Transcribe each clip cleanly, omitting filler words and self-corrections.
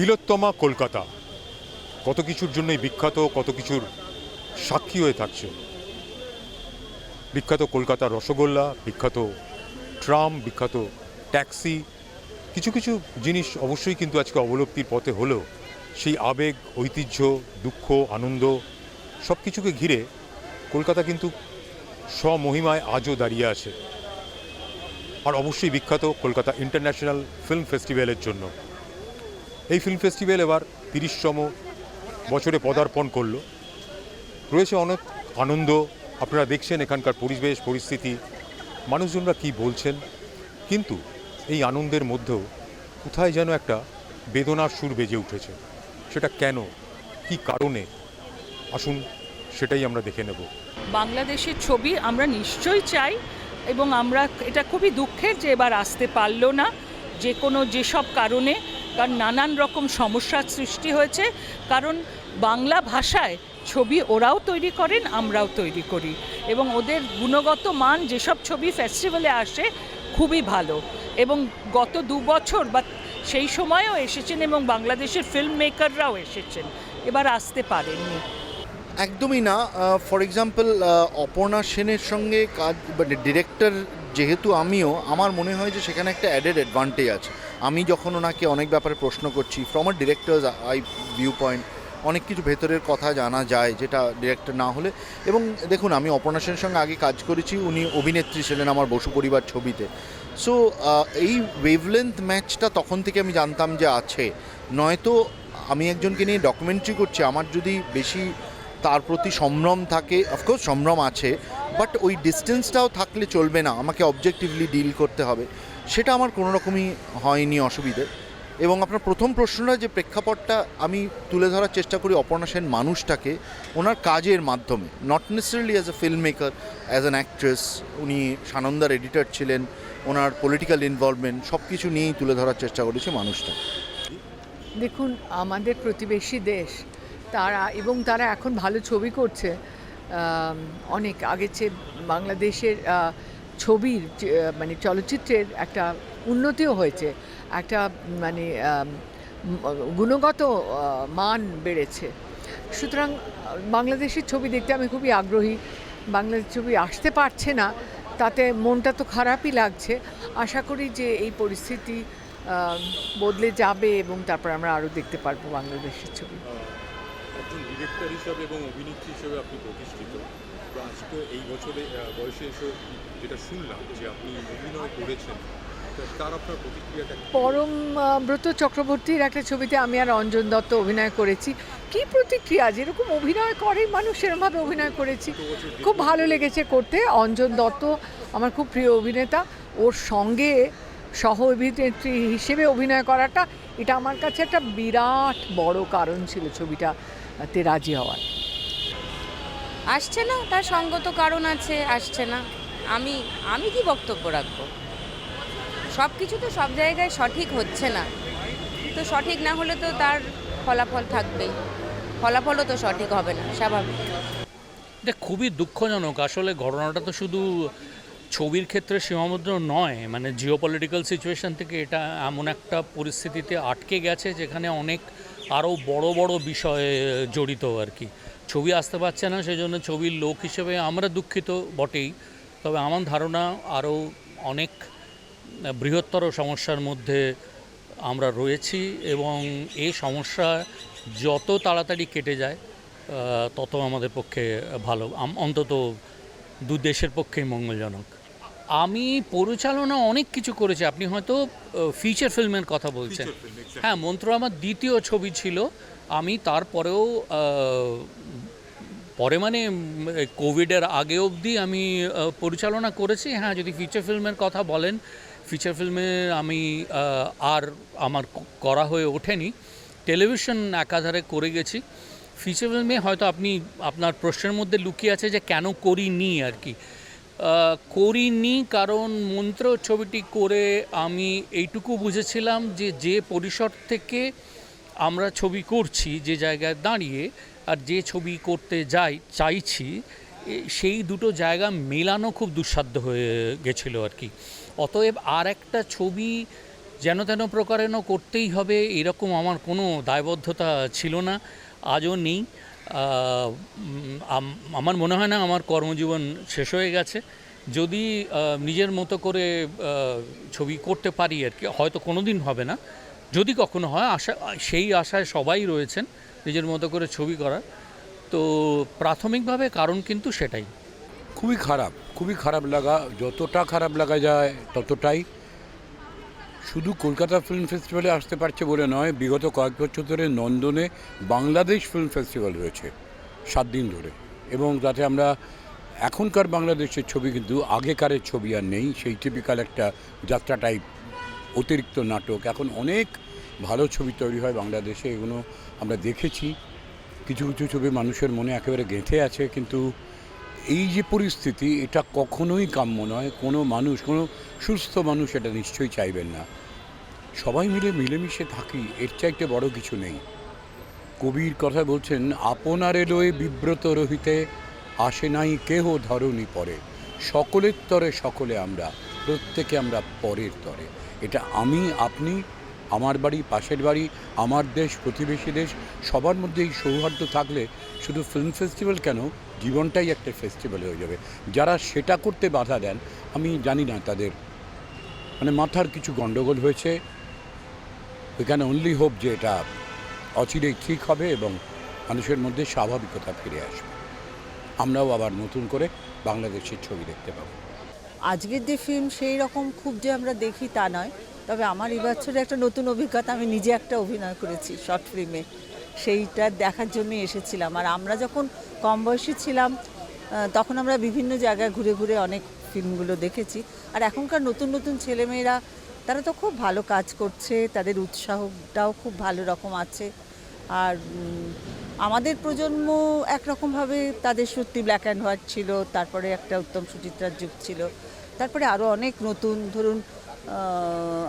তিলোত্তমা কলকাতা কত কিছুর জন্যই বিখ্যাত, কত কিছুর সাক্ষী হয়ে থাকছে। বিখ্যাত কলকাতার রসগোল্লা, বিখ্যাত ট্রাম, বিখ্যাত ট্যাক্সি, কিছু কিছু জিনিস অবশ্যই কিন্তু আজকে অবলুপ্তির পথে হলেও সেই আবেগ, ঐতিহ্য, দুঃখ, আনন্দ সব কিছুকে ঘিরে কলকাতা কিন্তু স্বমহিমায় আজও দাঁড়িয়ে আছে। আর অবশ্যই বিখ্যাত কলকাতা ইন্টারন্যাশনাল ফিল্ম ফেস্টিভ্যালের জন্য। এই ফিল্ম ফেস্টিভ্যাল এবার ৩০তম বছরে পদার্পণ করল। রয়েছে অনেক আনন্দ, আপনারা দেখছেন এখানকার পরিবেশ পরিস্থিতি, মানুষজনরা কি বলছেন, কিন্তু এই আনন্দের মধ্যেও কোথায় যেন একটা বেদনার সুর বেজে উঠেছে। সেটা কেন, কি কারণে, আসুন সেটাই আমরা দেখে নেব। বাংলাদেশের ছবি আমরা নিশ্চয়ই চাই, এবং আমরা এটা খুবই দুঃখের যে এবার আসতে পারলো না, যেসব কারণে, কারণ নানান রকম সমস্যার সৃষ্টি হয়েছে। কারণ বাংলা ভাষায় ছবি ওরাও তৈরি করেন, আমরাও তৈরি করি, এবং ওদের গুণগত মান যেসব ছবি ফেস্টিভ্যালে আসে খুবই ভালো। এবং গত 2 বছর বা সেই সময়ও এসেছেন, এবং বাংলাদেশের ফিল্ম মেকাররাও এসেছেন, এবার আসতে পারেননি। একদমই না। ফর এক্সাম্পল অপর্ণা সেনের সঙ্গে কাজ, মানে ডিরেক্টর যেহেতু আমিও, আমার মনে হয় যে সেখানে একটা অ্যাডেড অ্যাডভান্টেজ আছে। আমি যখন ওনাকে অনেক ব্যাপারে প্রশ্ন করছি, from a directors view point অনেক কিছু ভেতরের কথা জানা যায় যেটা ডিরেক্টর না হলে। এবং দেখুন, আমি অপর্ণা সেনের সঙ্গে আগে কাজ করেছি, উনি অভিনেত্রী ছিলেন আমার বসু পরিবার ছবিতে। সো এই ওয়েভলেন্থ ম্যাচটা তখন থেকে আমি জানতাম যে আছে। নয়তো আমি একজনকে নিয়ে ডকুমেন্টারি করছি, আমার যদি বেশি তার প্রতি সম্ভ্রম থাকে, অফকোর্স সম্ভ্রম আছে, বাট ওই ডিস্টেন্সটাও থাকলে চলবে না, আমাকে অবজেক্টিভলি ডিল করতে হবে। সেটা আমার কোনো রকমই হয়নি অসুবিধে। এবং আপনার প্রথম প্রশ্নটা, যে প্রেক্ষাপটটা আমি তুলে ধরার চেষ্টা করি অপর্ণা সেন মানুষটাকে ওনার কাজের মাধ্যমে, not necessarily as a film maker, as an actress. উনি সানন্দার এডিটর ছিলেন, ওনার পলিটিক্যাল ইনভলভমেন্ট সব কিছু নিয়েই তুলে ধরার চেষ্টা করেছে মানুষটা। দেখুন, আমাদের প্রতিবেশী দেশ, তারা এখন ভালো ছবি করছে। অনেক আগের চেয়ে বাংলাদেশের ছবির মানে চলচ্চিত্রের একটা উন্নতিও হয়েছে, একটা মানে গুণগত মান বেড়েছে। সুতরাং বাংলাদেশের ছবি দেখতে আমি খুবই আগ্রহী। বাংলাদেশ ছবি আসতে পারছে না, তাতে মনটা তো খারাপই লাগছে। আশা করি যে এই পরিস্থিতি বদলে যাবে এবং তারপর আমরা আরও দেখতে পারবো বাংলাদেশের ছবি। একজন ডিরেক্টর হিসাবে এবং অভিনেত্রী হিসেবে আপনি প্রতিষ্ঠিত, তো আজকে এই বছরে বয়সে এসে যেটা শুনলাম যে আপনি অভিনয় করেছেন, তার আপনার প্রতিক্রিয়াটা? পরমব্রত চক্রবর্তীর একটা ছবিতে আমি আর অঞ্জন দত্ত অভিনয় করেছি। কী প্রতিক্রিয়া! যেরকম অভিনয় করে মানুষ সেরকমভাবে অভিনয় করেছি, খুব ভালো লেগেছে করতে। অঞ্জন দত্ত আমার খুব প্রিয় অভিনেতা, ওর সঙ্গে সহ অভিনেত্রী হিসেবে অভিনয় করাটা, এটা আমার কাছে একটা বিরাট বড় কারণ ছিল ছবিটাতে রাজি হওয়ার। আসছে না, তার সঙ্গত কারণ আছে, আসছে না। আমি কি বক্তব্য রাখবো? সব কিছু তো সব জায়গায় সঠিক হচ্ছে না, তো সঠিক না হলে তো তার ফলাফল থাকবেই, ফলাফলও তো সঠিক হবে না, স্বাভাবিক। এটা খুবই দুঃখজনক। আসলে ঘটনাটা তো শুধু ছবির ক্ষেত্রে সীমাবদ্ধ নয়, মানে জিওপলিটিক্যাল সিচুয়েশন থেকে এটা এমন একটা পরিস্থিতিতে আটকে গেছে যেখানে অনেক আরও বড় বড় বিষয় জড়িত আর কি। ছবি আসতে পারছে না, সেই জন্য ছবির লোক হিসেবে আমরা দুঃখিত বটেই, তবে আমার ধারণা আরও অনেক বৃহত্তর সমস্যার মধ্যে আমরা রয়েছি, এবং এই সমস্যা যত তাড়াতাড়ি কেটে যায় তত আমাদের পক্ষে ভালো, অন্তত দু দেশের পক্ষেই মঙ্গলজনক। আমি পরিচালনা অনেক কিছু করেছি। আপনি হয়তো ফিচার ফিল্মের কথা বলছেন। হ্যাঁ, মন্ত্র আমার দ্বিতীয় ছবি ছিল। আমি তারপরেও পরে মানে কোভিডের আগে অবধি আমি পরিচালনা করেছি। হ্যাঁ, যদি ফিচার ফিল্মের কথা বলেন, ফিচার ফিল্মে আমি আর আমার করা হয়ে ওঠেনি। টেলিভিশন একাধারে করে গেছি। ফিচার ফিল্মে হয়তো আপনার প্রশ্নের মধ্যে লুকিয়ে আছে যে কেন করিনি আর কি। করিনি কারণ মন্ত্র ছবিটি করে আমি এইটুকু বুঝেছিলাম যে পরিসর থেকে আমরা ছবি করছি, যে জায়গায় দাঁড়িয়ে, আর যে ছবি করতে চাইছি, সেই দুটো জায়গা মেলানো খুব দুঃসাধ্য হয়ে গেছিলো আর কি। অতএব আর একটা ছবি যেন তেন প্রকারেণ করতেই হবে এরকম আমার কোনো দায়বদ্ধতা ছিল না, আজও নেই। আমার মনে হয় না আমার কর্মজীবন শেষ হয়ে গেছে। যদি নিজের মতো করে ছবি করতে পারি আর কি, হয়তো কোনো দিন হবে না, যদি কখনো হয়, সেই আশায় সবাই রয়েছেন নিজের মতো করে ছবি করার। তো প্রাথমিকভাবে কারণ কিন্তু সেটাই। খুবই খারাপ লাগা, যতটা খারাপ লাগা যায় ততটাই। শুধু কলকাতা ফিল্ম ফেস্টিভ্যালে আসতে পারছে বলে নয়, বিগত কয়েক বছর ধরে নন্দনে বাংলাদেশ ফিল্ম ফেস্টিভ্যাল হয়েছে 7 দিন ধরে, এবং তাতে আমরা এখনকার বাংলাদেশের ছবি কিন্তু আগেকারের ছবি আর নেই, সেই টিপিক্যাল একটা যাত্রা টাইপ অতিরিক্ত নাটক। এখন অনেক ভালো ছবি তৈরি হয় বাংলাদেশে, এগুলো আমরা দেখেছি। কিছু কিছু ছবি মানুষের মনে একেবারে গেঁথে আছে, কিন্তু এই যে পরিস্থিতি, এটা কখনোই কাম্য নয়। কোনো মানুষ, কোনো সুস্থ মানুষ এটা নিশ্চয়ই চাইবেন না। সবাই মিলেমিশে থাকি, এর চাইতে বড় কিছু নেই। কবির কথা বলছেন, আপনার এলোয় বিব্রত রহিতে, আসে নাই কেহ ধরণী পরে, সকলের তরে সকলে আমরা, প্রত্যেকে আমরা পরের তরে। এটা আমি, আপনি, আমার বাড়ি, পাশের বাড়ি, আমার দেশ, প্রতিবেশী দেশ, সবার মধ্যে এই সৌহার্দ্য থাকলে শুধু ফিল্ম ফেস্টিভ্যাল কেন, জীবনটাই একটা ফেস্টিভ্যাল হয়ে যাবে। যারা সেটা করতে বাধা দেন, আমি জানি না তাদের মাথার কিছু গণ্ডগোল হয়েছে। উই ক্যান অনলি হোপ যে এটা অচিরেই ঠিক হবে এবং মানুষের মধ্যে স্বাভাবিকতা ফিরে আসবে। আমরাও আবার নতুন করে বাংলাদেশের ছবি দেখতে পাবো। আজকের যে ফিল্ম সেই রকম খুব যে আমরা দেখি তা নয়, তবে আমার এবছরে একটা নতুন অভিজ্ঞতা, আমি নিজে একটা অভিনয় করেছি শর্ট ফিল্মে, সেইটা দেখার জন্যই এসেছিলাম। আর আমরা যখন কম বয়সী ছিলাম তখন আমরা বিভিন্ন জায়গায় ঘুরে ঘুরে অনেক ফিল্মগুলো দেখেছি। আর এখনকার নতুন নতুন ছেলেমেয়েরা তারা তো খুব ভালো কাজ করছে, তাদের উৎসাহটাও খুব ভালো রকম আছে। আর আমাদের প্রজন্ম একরকমভাবে তাদের সত্যি ব্ল্যাক অ্যান্ড হোয়াইট ছিল, তারপরে একটা উত্তম সুচিত্রার যুগ ছিল, তারপরে আরও অনেক নতুন, ধরুন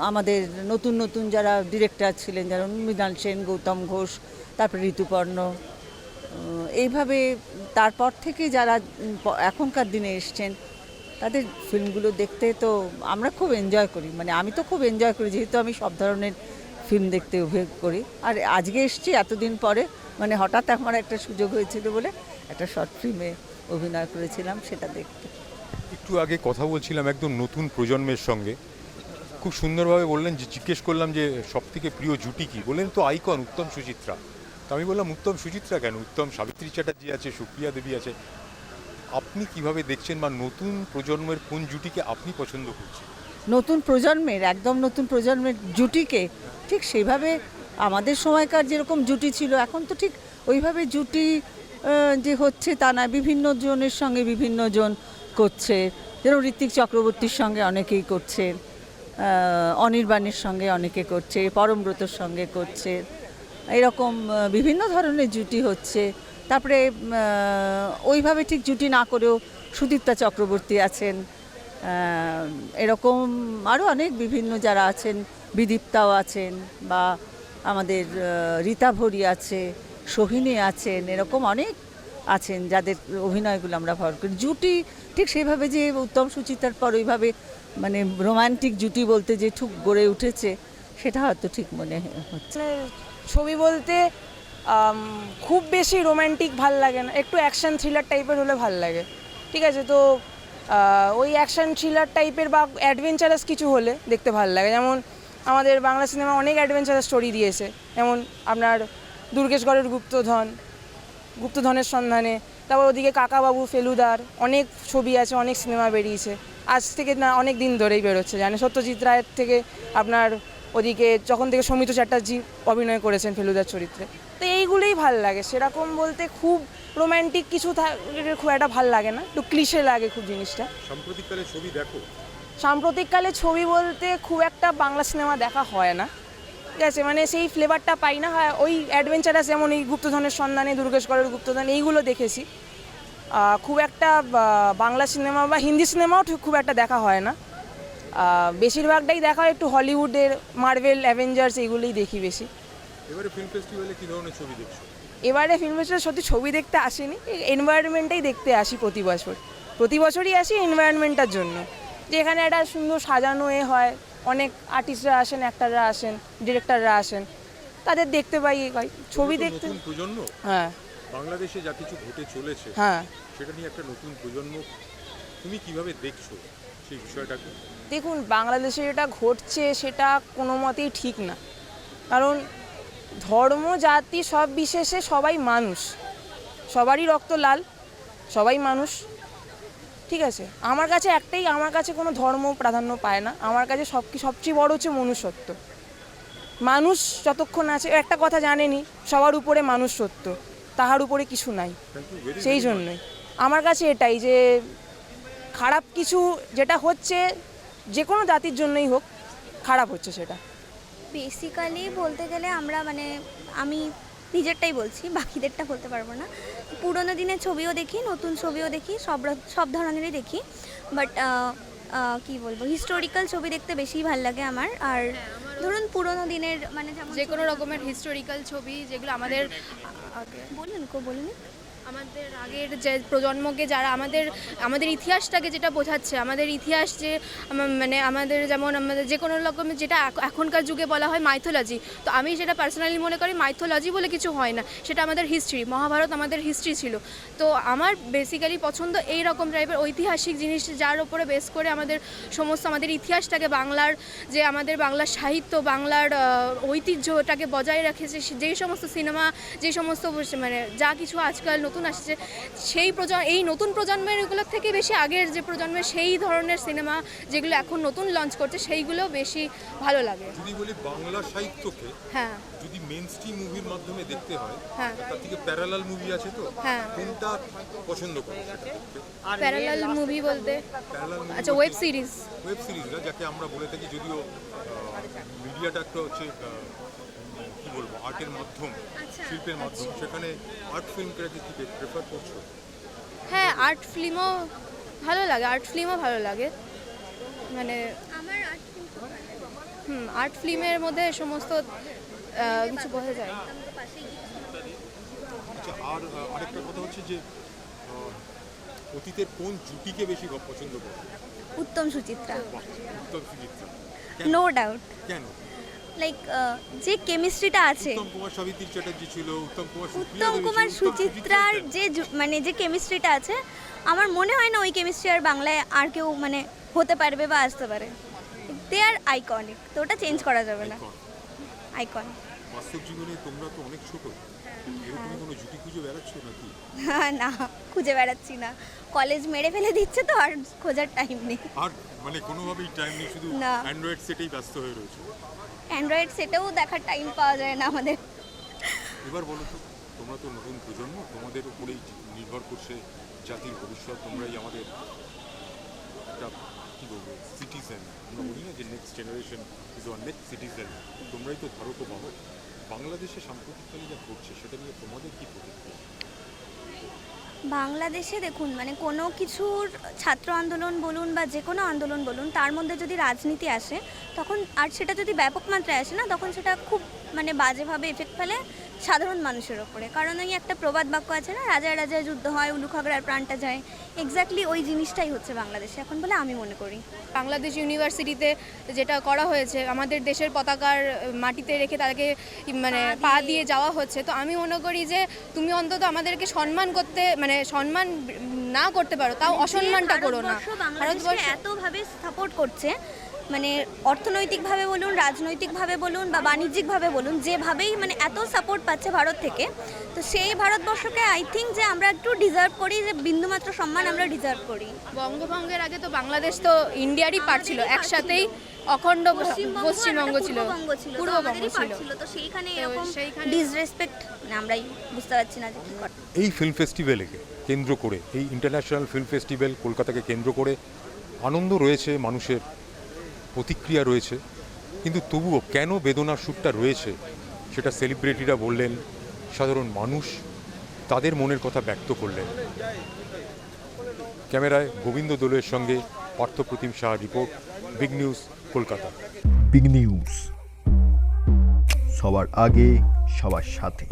আমাদের নতুন নতুন যারা ডিরেক্টর ছিলেন, যেমন মৃণাল সেন, গৌতম ঘোষ, তারপরে ঋতুপর্ণ, এইভাবে তারপর থেকে যারা এখনকার দিনে এসছেন তাদের ফিল্মগুলো দেখতে তো আমরা খুব এনজয় করি। আমি তো খুব এনজয় করি, যেহেতু আমি সব ধরনের ফিল্ম দেখতে উপভোগ করি। আর আজকে এসছি এতদিন পরে, হঠাৎ আমার একটা সুযোগ হয়েছিল বলে একটা শর্ট ফিল্মে অভিনয় করেছিলাম, সেটা দেখতে। একটু আগে কথা বলছিলাম একদম নতুন প্রজন্মের সঙ্গে, খুব সুন্দরভাবে বললেন, যে জিজ্ঞেস করলাম যে সবথেকে প্রিয় জুটি কী, বললেন তো আইকন উত্তম সুচিত্রা। তো আমি বললাম উত্তম সুচিত্রা কেন, উত্তম সাবিত্রী চ্যাটার্জি আছে, সুপ্রিয়া দেবী আছে। আপনি কিভাবে দেখছেন, বা নতুন প্রজন্মের কোন জুটিকে আপনি পছন্দ করছেন? নতুন প্রজন্মের, একদম নতুন প্রজন্মের জুটিকে ঠিক সেভাবে আমাদের সময়কার যেরকম জুটি ছিল, এখন তো ঠিক ওইভাবে জুটি যে হচ্ছে তা না, বিভিন্ন জনের সঙ্গে বিভিন্ন জন করছে। যেরকম ঋত্বিক চক্রবর্তীর সঙ্গে অনেকেই করছে, অনির্বাণের সঙ্গে অনেকে করছে, পরমব্রতর সঙ্গে করছে, এরকম বিভিন্ন ধরনের জুটি হচ্ছে। তারপরে ওইভাবে ঠিক জুটি না করেও সুদীপ্তা চক্রবর্তী আছেন, এরকম আরও অনেক বিভিন্ন যারা আছেন, বিদীপ্তাও আছেন, বা আমাদের রীতা ভরি আছে, সোহিনী আছেন, এরকম অনেক আছেন যাদের অভিনয়গুলো আমরা ভালো করি। জুটি ঠিক সেভাবে যে উত্তম সুচিত্রার পর ওইভাবে রোমান্টিক জুটি বলতে যে ঠিক গড়ে উঠেছে, সেটা হয়তো ঠিক মনে হচ্ছে। ছবি বলতে খুব বেশি রোম্যান্টিক ভাল লাগে না, একটু অ্যাকশন থ্রিলার টাইপের হলে ভাল লাগে। ঠিক আছে, তো ওই অ্যাকশন থ্রিলার টাইপের বা অ্যাডভেঞ্চারাস কিছু হলে দেখতে ভাল লাগে। যেমন আমাদের বাংলা সিনেমা অনেক অ্যাডভেঞ্চারাস স্টোরি দিয়েছে, যেমন আপনার দুর্গেশগড়ের গুপ্তধনের সন্ধানে, তারপর ওদিকে কাকাবাবু, ফেলুদার অনেক ছবি আছে, অনেক সিনেমা বেরিয়েছে, আজ থেকে না অনেক দিন ধরেই বেরোচ্ছে। জানে সত্যজিৎ রায়ের থেকে আপনার ওদিকে যখন থেকে সৌমিত চ্যাটার্জি অভিনয় করেছেন ফেলুদার চরিত্রে, তো এইগুলোই ভাল লাগে। সেরকম বলতে খুব রোম্যান্টিক কিছু খুব একটা ভাল লাগে না, একটু ক্লিশে লাগে খুব জিনিসটা। সাম্প্রতিককালে ছবি দেখো? সাম্প্রতিককালে ছবি বলতে খুব একটা বাংলা সিনেমা দেখা হয় না, ঠিক আছে, সেই ফ্লেভারটা পাই না। হয় ওই অ্যাডভেঞ্চারাস, যেমন এই গুপ্তধনের সন্ধানে, দুর্গেশগড়ের গুপ্তধন, এইগুলো দেখেছি। খুব একটা বাংলা সিনেমা বা হিন্দি সিনেমাও খুব একটা দেখা হয় না, বেশিরভাগটাই দেখা হয় একটু হলিউডের, মার্ভেল, অ্যাভেঞ্জার্স, এইগুলোই দেখি বেশি। এবারে ফিল্ম ফেস্টিভ্যালে কী ধরনের ছবি দেখছো? এবারে ফিল্ম ফেস্টিভ্যালে সত্যি ছবি দেখতে আসিনি, এনভায়রনমেন্টটাই দেখতে আসি প্রতি বছরই আসি এনভায়রনমেন্টটার জন্য, যে এখানে একটা সুন্দর সাজানো হয়, অনেক আর্টিস্টরা আসেন, অ্যাক্টাররা আসেন, ডিরেক্টররা আসেন, তাদের দেখতে পাই ছবি দেখতে। নতুন প্রজন্ম হ্যাঁ বাংলাদেশে যা কিছু ঘটে চলেছে হ্যাঁ সেটা নিয়ে একটা নতুন প্রজন্ম, তুমি কিভাবে দেখছো সেই বিষয়টাকে? দেখুন, বাংলাদেশে যেটা ঘটছে সেটা কোনো মতেই ঠিক না। কারণ ধর্ম জাতি সব বিশেষে সবাই মানুষ, সবারই রক্ত লাল, সবাই মানুষ, ঠিক আছে। আমার কাছে একটাই, আমার কাছে কোনো ধর্ম প্রাধান্য পায় না। আমার কাছে সবচেয়ে বড় হচ্ছে মনুষ্যত্ব। মানুষ যতক্ষণ আছে, একটা কথা জানেনি, সবার উপরে মানুষ সত্য, তাহার উপরে কিছু নাই। সেই জন্যই আমার কাছে এটাই, যে খারাপ কিছু যেটা হচ্ছে যে কোনো জাতির জন্যই হোক, খারাপ হচ্ছে সেটা। বেসিক্যালি বলতে গেলে আমরা মানে আমি নিজেরটাই বলছি, বাকিদেরটা বলতে পারবো না। পুরোনো দিনের ছবিও দেখি, নতুন ছবিও দেখি, সব ধরনেরই দেখি। বাট কি বলবো, হিস্টোরিক্যাল ছবি দেখতে বেশিই ভালো লাগে আমার। আর ধরুন পুরোনো দিনের মানে যে কোনো রকমের হিস্টোরিক্যাল ছবি যেগুলো আমাদের বলুন আমাদের আগের যে প্রজন্মকে, যারা আমাদের ইতিহাসটাকে যেটা বোঝাচ্ছে, আমাদের ইতিহাস যে মানে আমাদের যেমন আমাদের যে কোনো রকমের যেটা এখনকার যুগে বলা হয় মাইথোলজি, তো আমি যেটা পার্সোনালি মনে করি মাইথোলজি বলে কিছু হয় না, সেটা আমাদের হিস্ট্রি। মহাভারত আমাদের হিস্ট্রি ছিল। তো আমার বেসিক্যালি পছন্দ এই রকম টাইপের ঐতিহাসিক জিনিস, যার উপরে বেস করে আমাদের ইতিহাসটাকে, বাংলার যে আমাদের বাংলার সাহিত্য, বাংলার ঐতিহ্যটাকে বজায় রেখেছে যেই সমস্ত সিনেমা, যে সমস্ত মানে যা কিছু আজকাল নতুন আসছে, এই নতুন প্রজন্মের এগুলোর থেকে বেশি আগের যে প্রজন্মের সেই ধরনের সিনেমা যেগুলো এখন নতুন লঞ্চ করছে, সেইগুলো বেশি ভালো লাগে। যদি বলি বাংলা সাহিত্যকে হ্যাঁ, যদি মেইনস্ট্রিম মুভির মাধ্যমে দেখতে হয়, হ্যাঁ, তার থেকে প্যারালাল মুভি আছে, তো হ্যাঁ। কোনটা পছন্দ করো? প্যারালাল মুভি বলতে আচ্ছা, ওয়েব সিরিজ না, যাকে আমরা বলে থাকি, যদিও মিডিয়াটা একটা হচ্ছে কি বলবো, আর্টের মাধ্যম, শিল্পের মাধ্যম, সেখানে আর্ট ফিল্মকে কি প্রেফার করছো? হ্যাঁ, আর্ট ফিল্মও ভালো লাগে, মানে আমার আর্ট ফিল্মের মধ্যে সমস্ত কিছু বোঝা যায়। আচ্ছা, আর আরেকটা কথা হচ্ছে যে অতীতের কোন জুটিকে বেশি পছন্দ করো? উত্তম সুচিত্রা, উত্তম সুচিত্রা, নো ডাউট। কেন? লাইক যে কেমিস্ট্রিটা আছে, উত্তম কুমার সাবিত্রী চ্যাটার্জি ছিল, উত্তম কুমার সুচিত্রার যে যে কেমিস্ট্রিটা আছে, আমার মনে হয় না ওই কেমিস্ট্রি আর বাংলায় আর কেউ মানে হতে পারবে বা আসতে পারে। দে আর আইকনিক, তো ওটা চেঞ্জ করা যাবে না। আইকন। বাস্তব জীবনে তোমরা তো অনেক ছোট, এরকম কোনো জুটি খুঁজে বেড়াচ্ছ নাকি? না, খুঁজে বেড়াচ্ছি না, কলেজ মেরে ফেলে দিচ্ছে তো আর খোঁজার টাইম নেই। আর মানে কোনোভাবেই টাইম নেই, শুধু অ্যান্ড্রয়েড সেটেই ব্যস্ত হয়ে রয়েছে। অ্যান্ড্রয়েড সেটেও দেখার টাইম পাওয়া যায় না আমাদের। এবার বলো তো, তোমরা তো নতুন প্রজন্ম, তোমাদের উপরেই নির্ভর করছে জাতির ভবিষ্যৎ। তোমরাই আমাদের একটা কী বলবো সিটিজেন, আমরা বলি না যে next generation is our next citizen, তোমরাই তো ধারক বাহক। বাংলাদেশে সাম্প্রতিককালে যা ঘটছে সেটা নিয়ে তোমাদের কী প্রতিক্রিয়া? বাংলাদেশে দেখুন, মানে কোনো কিছুর ছাত্র আন্দোলন বলুন বা যে কোনো আন্দোলন বলুন, তার মধ্যে যদি রাজনীতি আসে তখন, আর সেটা যদি ব্যাপক মাত্রায় আসে না, তখন সেটা খুব মানে বাজেভাবে এফেক্ট ফেলে সাধারণ মানুষের ওপরে। কারণ ওই একটা প্রবাদ বাক্য আছে না, রাজায় রাজায় যুদ্ধ হয়, উলুখাগড়ার প্রাণটা যায়। এক্স্যাক্টলি ওই জিনিসটাই হচ্ছে বাংলাদেশে এখন বলে আমি মনে করি। বাংলাদেশ ইউনিভার্সিটিতে যেটা করা হয়েছে, আমাদের দেশের পতাকার মাটিতে রেখে তাদেরকে মানে পা দিয়ে যাওয়া হচ্ছে, তো আমি মনে করি যে তুমি অন্তত আমাদেরকে সম্মান করতে, মানে সম্মান না করতে পারো, তাও অসম্মানটা করো না। ভারতবর্ষ এতভাবে সাপোর্ট করছে, মানে অর্থনৈতিকভাবে বলুন, রাজনৈতিকভাবে বলুন বা বাণিজ্যিকভাবে বলুন, যেভাবেই মানে এত সাপোর্ট পাচ্ছে ভারত থেকে, তো সেই ভারতবর্ষকে আই থিঙ্ক যে আমরা একটু ডিজার্ভ করি, যে বিন্দুমাত্র সম্মান আমরা ডিজার্ভ করি। বঙ্গভঙ্গের আগে তো বাংলাদেশ তো ইন্ডিয়ারই পার্ট ছিল, একসাথেই অখণ্ড পশ্চিমবঙ্গ ছিল, পূর্ববঙ্গ ছিল, তো সেইখানে এরকম ডিসরেসপেক্ট মানে আমরাই বুঝতে পারছি না যে কি করে। এই ফিল্ম ফেস্টিভ্যালকে কেন্দ্র করে, এই ইন্টারন্যাশনাল ফিল্ম ফেস্টিভ্যাল কলকাতাকে কেন্দ্র করে আনন্দ রয়েছে, মানুষের প্রতিক্রিয়া রয়েছে, কিন্তু তবুও কেন বেদনার সুরটা রয়েছে সেটা সেলিব্রিটিরা বললেন, সাধারণ মানুষ তাদের মনের কথা ব্যক্ত করলেন। ক্যামেরায় গোবিন্দ দোলের সঙ্গে Parthapratim Saha report, big news, Kolkata. Big news, সবার আগে সবার সাথে।